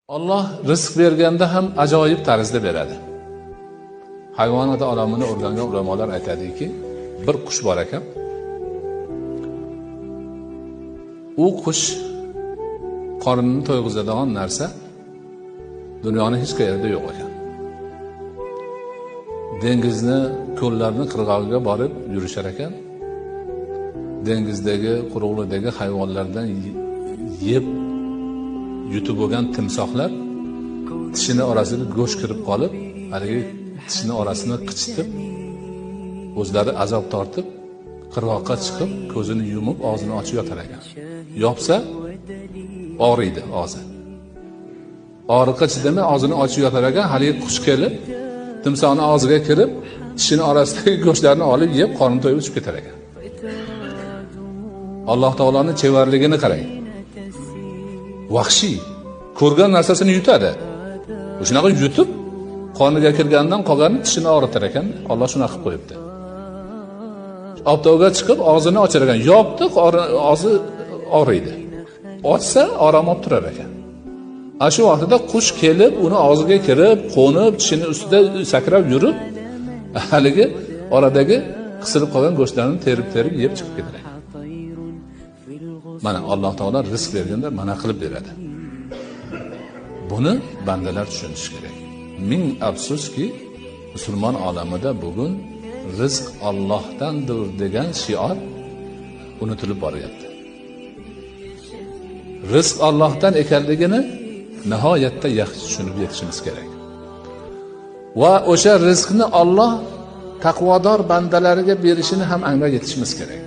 Alloh rizq berganda ham ajoyib tarzda beradi. Hayvonot olamini o'rgangan ulamolar aytadiki, bir qush bor ekan. U qush qornini to'yg'izadigan narsa dunyoning hech qayerida yo'q ekan. Dengizni, ko'llarni qirg'og'iga borib yurishar ekan. Dengizdagi, quruqlikdagi hayvonlardan yeb yutib bo'lgan timsohlar tishini orasiga go'sht kirib qolib, haligi tishini orasini qichitib, o'zlari azob tortib, qirg'oqqa chiqib, ko'zini yumib, og'zini ochib yotar ekan. Yopsa og'riydi og'zi. Og'riqqa chidamay og'zini ochib yotar ekan, haligi qush kelib, timsohning og'ziga kirib, tishini orasidagi go'shtlarni olib yeb, qorni to'yib uchib ketar ekan. Alloh taoloning chevarligini qarang. Vahshiy, ko'rgan narsasini yutadi. Shunaqa yutib, qoniga kirgandan qolganini tishini og'ritar ekan. Alloh shunaqa qilib qo'yibdi. Optovga chiqib, og'zini ochar ekan. Yopdi, og'zi og'riydi. Ochsa, orom olib turar ekan. Shu vaqtida qush kelib, uni og'ziga kirib, qo'nib, tishini ustida sakrab yurib, haligi oradagi qisilib qolgan go'shtlarni terib yeb chiqib ketar ekan. Mana Alloh taolo rizq berganda mana qilib beradi. Buni bandalar tushunishi kerak. Ming afsuski, musulmon olamida bugun rizq Allohdandir degan shior unutilib boryapti. Rizq Allohdan ekanligini nihoyatda yaxshi tushunib yetishimiz kerak. Va o'sha rizqni Alloh taqvodor bandalariga berishini ham anglab yetishimiz kerak.